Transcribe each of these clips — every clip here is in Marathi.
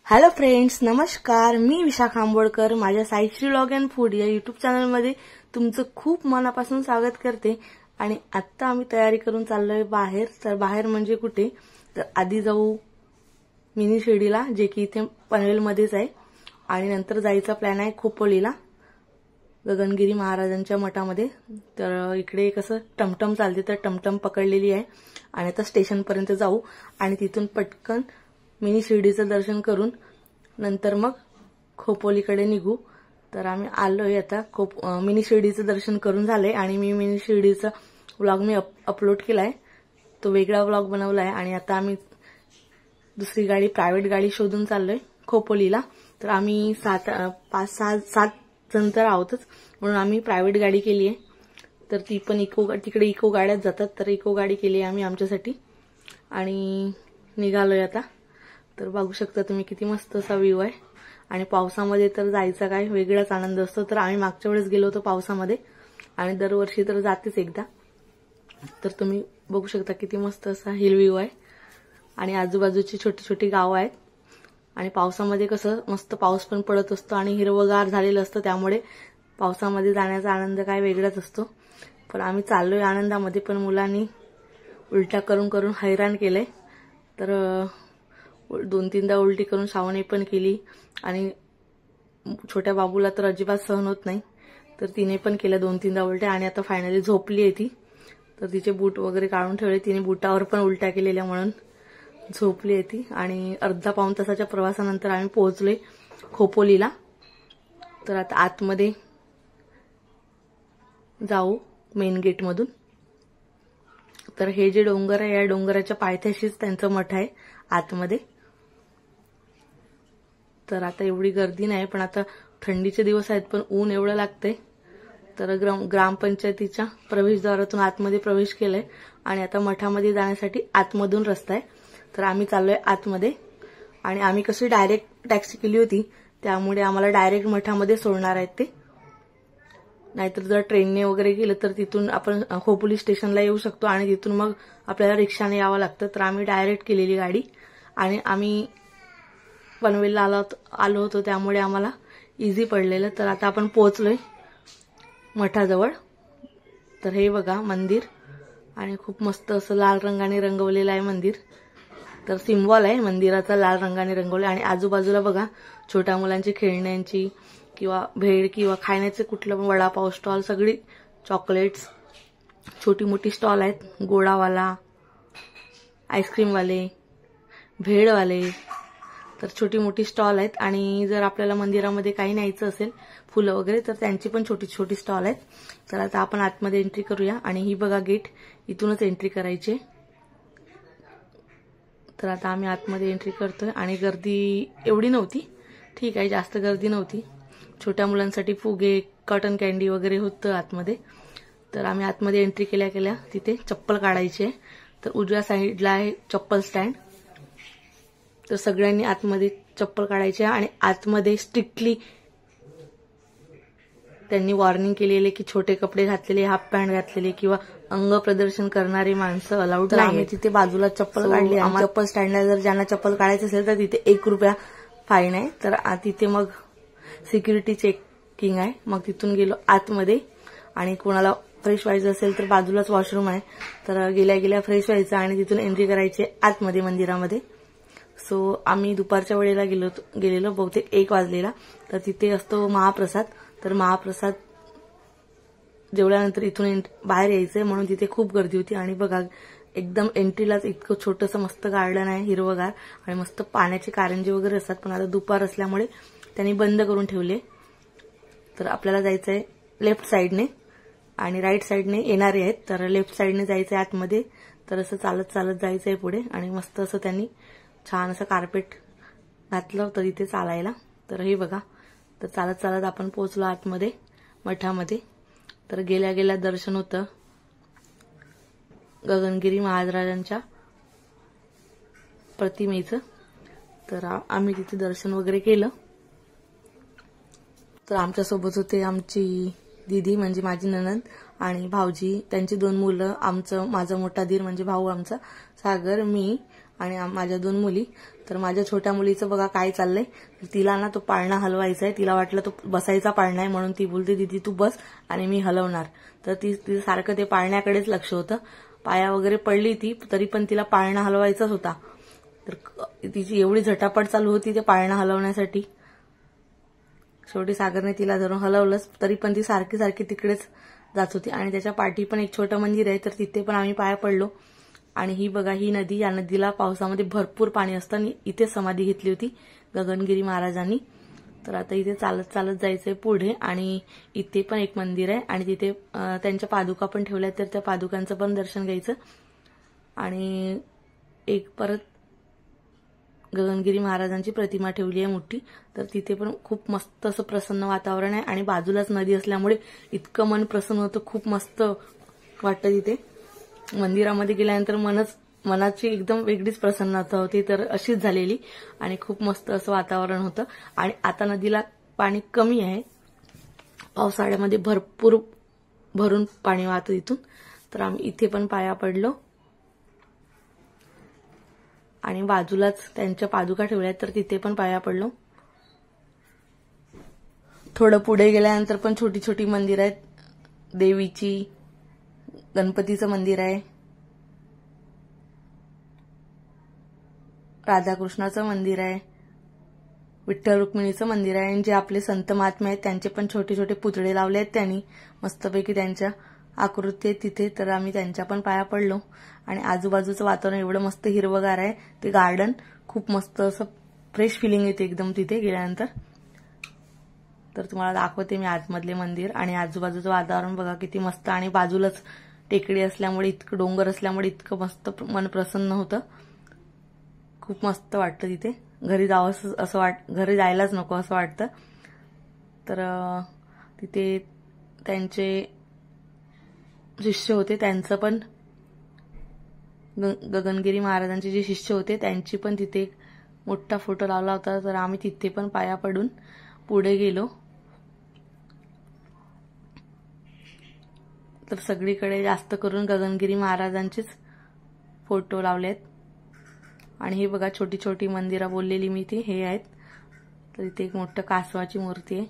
हॅलो फ्रेंड्स, नमस्कार. मी विशाखा आंबोडकर. माझ्या साईश्री व्लॉग अँड फूड या युट्यूब चॅनलमध्ये तुमचं खूप मनापासून स्वागत करते. आणि आता आम्ही तयारी करून चाललोय बाहेर. तर बाहेर म्हणजे कुठे, तर आधी जाऊ मिनी शिर्डीला, जे की इथे पनवेलमध्येच आहे. आणि नंतर जायचा प्लॅन आहे खोपोलीला, गगनगिरी महाराजांच्या मठामध्ये. तर इकडे कसं टमटम चालते, तर टमटम पकडलेली आहे आणि आता स्टेशनपर्यंत जाऊ आणि तिथून पटकन मिनी शिर्डीचं दर्शन करून नंतर मग खोपोलीकडे निघू. तर आम्ही आलोय आता. मिनी शिर्डीचं दर्शन करून झालंय आणि मी मिनी शिर्डीचा व्लॉग अपलोड केलाय, तो वेगळा व्लॉग बनवलाय. आणि आता आम्ही दुसरी गाडी, प्रायव्हेट गाडी शोधून चाललोय खोपोलीला. तर आम्ही 5-6 जण तर आहोतच, म्हणून आम्ही प्रायव्हेट गाडी केली आहे. तर ती पण तिकडे इको गाड्याच जातात, तर इको गाडी केली आहे आम्ही आमच्यासाठी आणि निघालोय आता. तर बघू शकता तुम्ही किती मस्त असा व्ह्यू आहे. आणि पावसामध्ये तर जायचा काय वेगळाच आनंद असतो. तर आम्ही मागच्या वेळेस गेलो होतो पावसामध्ये आणि दरवर्षी तर जातेच एकदा. तर तुम्ही बघू शकता किती मस्त असा हिल व्ह्यू आहे आणि आजूबाजूची छोटी छोटी गावं आहेत. आणि पावसामध्ये कसं मस्त पाऊस पण पडत असतो आणि हिरवगार झालेलं असतं, त्यामुळे पावसामध्ये जाण्याचा आनंद काय वेगळाच असतो. पण आम्ही चाललोय आनंदामध्ये, पण मुलांनी उलट्या करून करून हैराण केलंय. तर 2-3दा उलटी करून शावणी पण केली आणि छोट्या बाबूला तर अजिबात सहन होत नाही, तर तिने पण केल्या 2-3दा उलट्या. आणि आता फायनली झोपली आहे ती. तर तिचे बूट वगैरे काढून ठेवले, तिने बुटावर पण उलट्या केलेल्या म्हणून झोपली आहे ती. आणि अर्धा-पाऊण तासाच्या प्रवासानंतर आम्ही पोहोचलोय खोपोलीला. तर आता आतमध्ये जाऊ मेन गेटमधून. तर हे जे डोंगर आहे, या डोंगराच्या पायथ्याशीच त्यांचं मठ आहे आतमध्ये. तर आता एवढी गर्दी नाही, पण आता थंडीचे दिवस आहेत, पण ऊन एवढं लागतंय. तर ग्रामपंचायतीच्या प्रवेशद्वारातून आतमध्ये प्रवेश केलाय आणि आता मठामध्ये जाण्यासाठी आतमधून रस्ता आहे. तर आम्ही चाललोय आतमध्ये. आणि आम्ही कशी डायरेक्ट टॅक्सी केली होती, त्यामुळे आम्हाला डायरेक्ट मठामध्ये सोडणार आहेत ते. नाहीतर जर ट्रेनने वगैरे गेलं तर तिथून आपण खोपोली स्टेशनला येऊ शकतो आणि तिथून मग आपल्याला रिक्षाने यावं लागतं. तर आम्ही डायरेक्ट केलेली गाडी आणि आम्ही पनवेलला आलो होतो, त्यामुळे आम्हाला इझी पडलेलं. तर आता आपण पोहोचलोय मठाजवळ. तर हे बघा मंदिर, आणि खूप मस्त असं लाल रंगाने रंगवलेलं आहे मंदिर. तर सिम्बॉल आहे मंदिराचा, लाल रंगाने रंगवले. आणि आजूबाजूला बघा छोट्या मुलांची खेळण्यांची किंवा भेळ किंवा खाण्याचे कुठलं वडापाव स्टॉल, सगळी चॉकलेट्स, छोटी मोठी स्टॉल आहेत. गोडावाला, आईस्क्रीमवाले, भेळवाले, तर छोटी मोठी स्टॉल आहेत. आणि जर आपल्याला मंदिरामध्ये काही न्यायचं असेल, फुलं वगैरे, तर त्यांची पण छोटी छोटी स्टॉल आहेत. तर आता आपण आतमध्ये एंट्री करूया. आणि ही बघा गेट, इथूनच एंट्री करायची. तर आता आम्ही आतमध्ये एंट्री करतोय. आणि गर्दी एवढी नव्हती, ठीक आहे, जास्त गर्दी नव्हती. छोट्या मुलांसाठी फुगे, कॉटन कॅन्डी वगैरे होतं आतमध्ये. तर आम्ही आतमध्ये एंट्री केल्या केल्या तिथे चप्पल काढायची आहे. तर उजव्या साईडला आहे चप्पल स्टँड. तर सगळ्यांनी आतमध्ये चप्पल काढायची आहे. आणि आतमध्ये स्ट्रिक्टली त्यांनी वॉर्निंग केलेले की छोटे कपडे घातलेले, हाफ पॅन्ट घातलेले किंवा अंग प्रदर्शन करणारी माणसं अलाउड नाही. आम्ही तिथे बाजूला चप्पल काढली. चप्पल स्टँडला जर ज्यांना चप्पल काढायचं असेल तर तिथे 1 रुपया फाईन आहे. तर तिथे मग सिक्युरिटी चेकिंग आहे. मग तिथून गेलो आतमध्ये. आणि कोणाला फ्रेश व्हायचं असेल तर बाजूलाच वॉशरूम आहे, तर गेल्या गेल्या फ्रेश व्हायचं आणि तिथून एंट्री करायची आतमध्ये मंदिरामध्ये. सो आम्ही दुपारच्या वेळेला गेलेलो, बहुतेक 1 वाजलेला. तर तिथे असतो महाप्रसाद. तर महाप्रसाद जेवल्यानंतर इथून बाहेर यायचंय, म्हणून तिथे खूप गर्दी होती. आणि बघा एकदम एंट्रीलाच इतकं छोटंसं मस्त गार्डन आहे, हिरवगार, आणि मस्त पाण्याचे कारंजे वगैरे असतात. पण आता दुपार असल्यामुळे त्यांनी बंद करून ठेवले. तर आपल्याला जायचंय लेफ्ट साईडने आणि राईट साईडने येणारे आहेत. तर लेफ्ट साईडने जायचंय आतमध्ये. तर असं चालत चालत जायचंय पुढे. आणि मस्त असं त्यांनी छान असं कार्पेट घातलं होतं तिथे चालायला. तर हे बघा, तर चालत चालत आपण पोहोचलो आतमध्ये मठामध्ये. तर गेल्या गेल्या दर्शन होतं गगनगिरी महाराजांच्या प्रतिमेचं. तर आम्ही तिथे दर्शन वगैरे केलं. तर आमच्यासोबत होते आमची दीदी, म्हणजे माझी नणंद, आणि भाऊजी, त्यांची 2 मुलं, माझा मोठा दीर म्हणजे भाऊ आमचा सागर, मी आणि माझ्या 2 मुली. तर माझ्या छोट्या मुलीचं बघा काय चाललंय, तिला ना तो पाळणा हलवायचा आहे. तिला वाटलं तो बसायचा पाळणा आहे म्हणून ती बोलते दीदी तू बस आणि मी हलवणार. तर ती सारखं ते पाळण्याकडेच लक्ष होतं. पाया वगैरे पडली ती, तरी पण तिला पाळणा हलवायचाच होता. तर तिची एवढी झटापट चालू होती ते पाळणा हलवण्यासाठी. शेवटी सागरने तिला धरून हलवलंच, तरी पण ती सारखी सारखी तिकडेच जात होती. आणि त्याच्या पाठी पण एक छोटं मंदिर आहे, तर तिथे पण आम्ही पाया पडलो. आणि ही बघा ही नदी, या नदीला पावसामध्ये भरपूर पाणी असतं आणि इथे समाधी घेतली होती गगनगिरी महाराजांनी. तर आता इथे चालत चालत जायचंय पुढे आणि इथे पण एक मंदिर आहे आणि तिथे त्यांच्या पादुका पण ठेवल्या, तर त्या पादुकांचं पण दर्शन घ्यायचं. आणि एक परत गगनगिरी महाराजांची प्रतिमा ठेवली आहे मोठी, तर तिथे पण खूप मस्त असं प्रसन्न वातावरण आहे आणि बाजूलाच नदी असल्यामुळे इतकं मन प्रसन्न होतं, खूप मस्त वाटतं तिथे. मंदिरामध्ये गेल्यानंतर मनाची एकदम वेगळीच प्रसन्नता होती, तर अशीच झालेली आणि खूप मस्त असं वातावरण होतं. आणि आता नदीला पाणी कमी आहे, पावसाळ्यामध्ये भरपूर भरून पाणी वाहतं इथून. तर आम्ही इथे पण पाया पडलो आणि बाजूलाच त्यांच्या पादुका ठेवल्या तर तिथे पण पाया पडलो. थोडं पुढे गेल्यानंतर पण छोटी छोटी मंदिर आहेत, देवीची, गणपतीचं मंदिर आहे, राधाकृष्णाचं मंदिर आहे, विठ्ठल रुक्मिणीचं मंदिर आहे. आणि जे आपले संत महात्मे आहेत त्यांचे पण छोटे छोटे पुतळे लावले आहेत त्यांनी, मस्तपैकी त्यांच्या आकृती आहेत तिथे. तर आम्ही त्यांच्या पण पाया पडलो. आणि आजूबाजूचं वातावरण एवढं मस्त हिरवगार आहे, ते गार्डन खूप मस्त असं फ्रेश फिलिंग येते एकदम तिथे गेल्यानंतर. तर तुम्हाला दाखवते मी आतमधले मंदिर आणि आजूबाजूचं वातावरण बघा किती मस्त. आणि बाजूलाच टेकडी असल्यामुळे, इतकं डोंगर असल्यामुळे इतकं मस्त मन प्रसन्न होतं, खूप मस्त वाटतं तिथे. घरी जावं असं घरी जायलाच नको असं वाटतं. तर तिथे त्यांचे शिष्य होते, त्यांचं पण गगनगिरी महाराजांचे जे शिष्य होते त्यांची पण तिथे एक मोठा फोटो लावला होता. तर आम्ही तिथे पण पाया पडून पुढे गेलो. तर सगळीकडे जास्त करून गगनगिरी महाराजांचेच फोटो लावलेत. आणि हे बघा छोटी छोटी मंदिरं बोललेली मी ती हे आहेत. तर इथे एक मोठं कासवाची मूर्ती आहे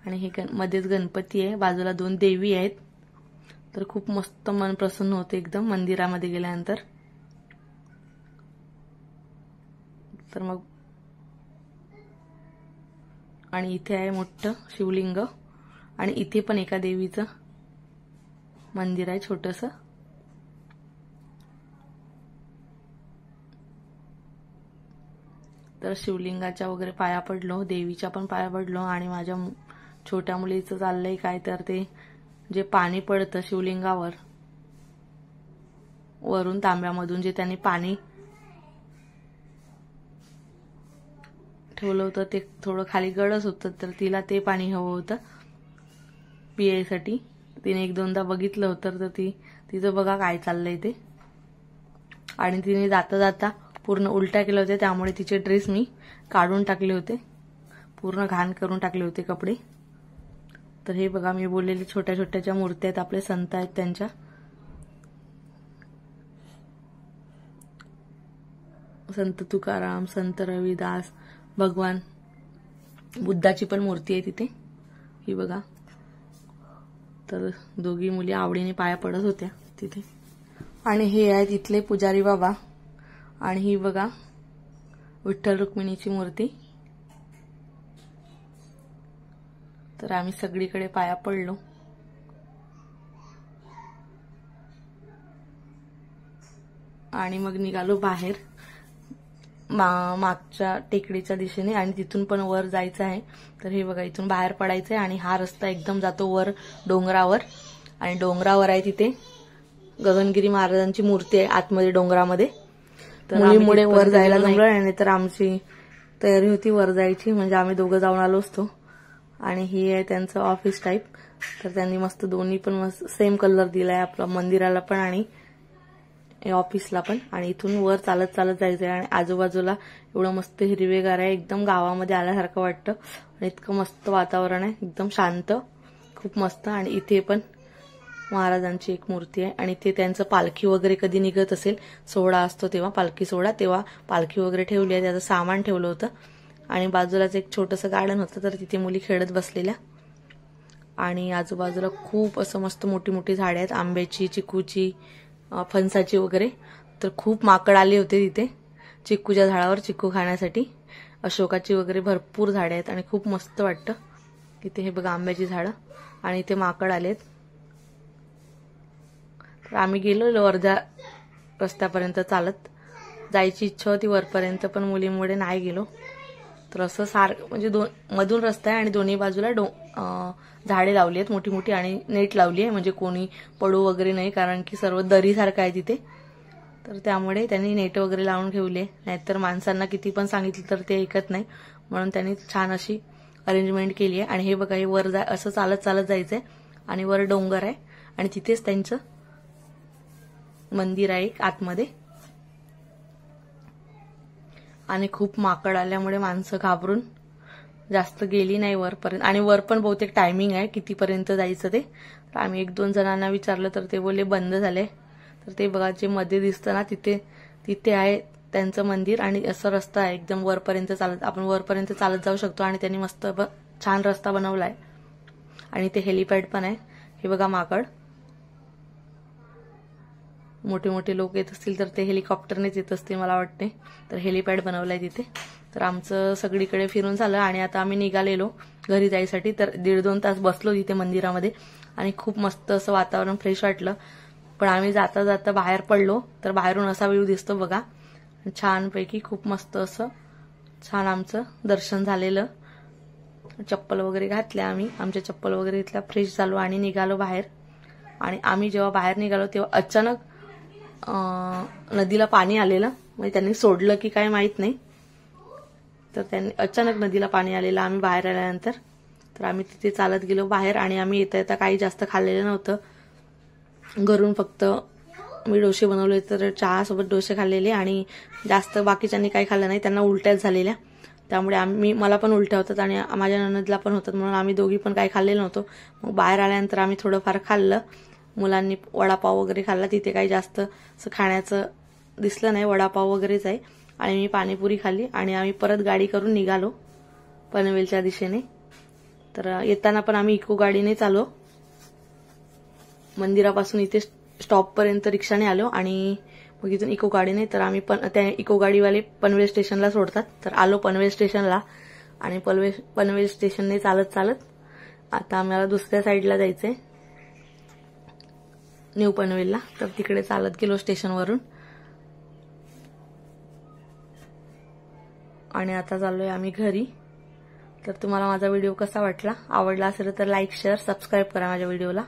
आणि हे मध्येच गणपती आहे, बाजूला 2 देवी आहेत. तर खूप मस्त मन प्रसन्न होते एकदम मंदिरामध्ये गेल्यानंतर. तर मग आणि इथे आहे मोठं शिवलिंग आणि इथे पण एका देवीचं मंदिर आहे छोटंसं. तर शिवलिंगाच्या वगैरे पाया पडलो, देवीच्या पण पाया पडलो. आणि माझ्या छोट्या मुलीचं चाललंय काय, तर ते जे पाणी पडतं शिवलिंगावर वरून तांब्यामधून, जे त्यांनी पाणी ठेवलं होतं ते थोडं खाली गडस होतं, तर तिला ते पाणी हवं होतं पियासाठी. तिने 1-2दा बघितलं होतं, तर तिचं बघा काय चाललंय ते. आणि तिने जाता जाता पूर्ण उलट्या केल्या होत्या, त्यामुळे तिचे ड्रेस मी काढून टाकले होते, पूर्ण घाण करून टाकले होते कपडे. तर हे बघा मी बोललेली छोट्या छोट्या ज्या मूर्त्या आहेत आपले संत आहेत त्यांच्या. संत तुकाराम, संत रविदास, भगवान बुद्धाची पण मूर्ती आहे तिथे, ही बघा. तर दोघी मुली आवडीने पाया पडत होत्या तिथे. आणि हे आहेत इथले पुजारी बाबा. आणि ही बघा विठ्ठल रुक्मिणीची मूर्ती. तर आम्ही सगळीकडे पाया पडलो. आणि मग निघालो बाहेर मागच्या टेकडीच्या दिशेने आणि तिथून पण वर जायचं आहे. तर हे बघा इथून बाहेर पडायचंय आणि हा रस्ता एकदम जातो वर डोंगरावर. आणि डोंगरावर आहे तिथे गगनगिरी महाराजांची मूर्ती आहे आतमध्ये डोंगरामध्ये. तर मुलीमुळे वर जायला जमलं नाही, तर आमची तयारी होती वर जायची, म्हणजे आम्ही दोघं जाऊन आलो असतो. आणि ही आहे त्यांचं ऑफिस टाईप. तर त्यांनी मस्त दोन्ही पण मस्त सेम कलर दिलाय, आपल्या मंदिराला पण आणि ऑफिसला पण. आणि इथून वर चालत चालत जायचंय आणि आजूबाजूला एवढं मस्त हिरवेगार आहे, एकदम गावामध्ये आल्यासारखं वाटतं. आणि इतकं मस्त वातावरण आहे, एकदम शांत, खूप मस्त. आणि इथे पण महाराजांची एक मूर्ती आहे आणि ते त्यांचं पालखी वगैरे कधी निघत असेल, सोहळा असतो तेव्हा, पालखी सोहळा, तेव्हा पालखी वगैरे ठेवली आहे, त्याचं सामान ठेवलं होतं. आणि बाजूलाच एक छोटंसं गार्डन होतं, तर तिथे मुली खेळत बसलेल्या. आणि आजूबाजूला खूप असं मस्त मोठी मोठी झाडे आहेत, आंब्याची, चिकूची, फणसाची वगैरे. तर खूप माकड आले होते तिथे चिक्कूच्या झाडावर चिक्कू खाण्यासाठी. अशोकाची वगैरे भरपूर झाडे आहेत आणि खूप मस्त वाटतं. इथे हे बघा आंब्याची झाडं आणि इथे माकड आलेत. तर आम्ही गेलो अर्ध्या रस्त्यापर्यंत चालत, जायची इच्छा होती वरपर्यंत, पण मुलीमुळे नाही गेलो. तर असं म्हणजे मधून रस्ता आहे आणि दोन्ही बाजूला झाडे लावली आहेत मोठी मोठी आणि नेट लावली आहे, म्हणजे कोणी पडू वगैरे नाही, कारण की सर्व दरीसारखं आहे तिथे. तर त्यामुळे त्यांनी नेट वगैरे लावून ठेवले, नाहीतर माणसांना किती पण सांगितलं तर ते ऐकत नाही, म्हणून त्यांनी छान अशी अरेंजमेंट केली आहे. आणि हे बघा, हे वर असं चालत चालत जायचंय आणि वर डोंगर आहे आणि तिथेच त्यांचं मंदिर आहे आतमध्ये. आणि खूप माकड आल्यामुळे माणसं घाबरून जास्त गेली नाही वरपर्यंत. आणि वर पण बहुतेक टायमिंग आहे कितीपर्यंत जायचं ते. तर आम्ही 1-2 जणांना विचारलं तर ते बोलले बंद झाले. तर ते बघा जे मध्ये दिसतं ना, तिथे आहे त्यांचं मंदिर आणि असं रस्ता आहे एकदम वरपर्यंत चालत, आपण वरपर्यंत चालत जाऊ शकतो. आणि त्यांनी मस्त छान रस्ता बनवलाय आणि ते हेलिपॅड पण आहे. हे बघा माकड, मोठे मोठे लोक येत असतील तर ते हेलिकॉप्टरनेच येत असतील मला वाटते. तर हेलिपॅड बनवलाय तिथे. तर आमचं सगळीकडे फिरून झालं आणि आता आम्ही निघालेलो घरी जायसाठी. तर 1.5-2 तास बसलो तिथे मंदिरामध्ये आणि खूप मस्त असं वातावरण फ्रेश वाटलं. पण आम्ही जाता जाता बाहेर पडलो तर बाहेरून असा व्ह्यू दिसतो बघा, छानपैकी खूप मस्त असं छान आमचं दर्शन झालेलं. चप्पल वगैरे घातल्या आम्ही, आमच्या चप्पल वगैरे घेतल्या, फ्रेश झालो आणि निघालो बाहेर. आणि आम्ही जेव्हा बाहेर निघालो तेव्हा अचानक नदीला पाणी आलेलं, म्हणजे त्यांनी सोडलं की काय माहित नाही. तर त्यांनी अचानक नदीला पाणी आलेलं आम्ही बाहेर आल्यानंतर. तर आम्ही तिथे चालत गेलो बाहेर आणि आम्ही येता येता काही जास्त खाल्लेलं नव्हतं. घरून फक्त मी डोसे बनवले, तर चहासोबत डोसे खाल्लेले आणि जास्त बाकीच्यांनी काही खाल्लं नाही, त्यांना उलट्याच झालेल्या. त्यामुळे मला पण उलट्या होतात आणि माझ्या नणदला पण होतात, म्हणून आम्ही दोघी पण काही खाल्लेलं नव्हतो. मग बाहेर आल्यानंतर आम्ही थोडंफार खाल्लं. मुलांनी वडापाव वगैरे खाल्ला, तिथे काही जास्त असं खाण्याचं दिसलं नाही, वडापाव वगैरेच आहे. आणि मी पाणीपुरी खाल्ली आणि आम्ही परत गाडी करून निघालो पनवेलच्या दिशेने. तर येताना पण आम्ही इको गाडीने चाललो, मंदिरापासून इथे स्टॉपपर्यंत रिक्षाने आलो आणि मग इथून इको गाडीने. तर आम्ही पण त्या इको गाडीवाले पनवेल स्टेशनला सोडतात. तर आलो पनवेल स्टेशनला आणि पनवेल स्टेशनने चालत चालत आता आम्हाला दुसऱ्या साईडला जायचंय, न्यू पनवेलला. तर तिकडे चालत गेलो स्टेशनवरून आणि आता चाललोय आम्ही घरी. तर तुम्हाला माझा व्हिडिओ कसा वाटला, आवडला असेल तर लाईक, शेअर, सबस्क्राईब करा माझ्या व्हिडिओला.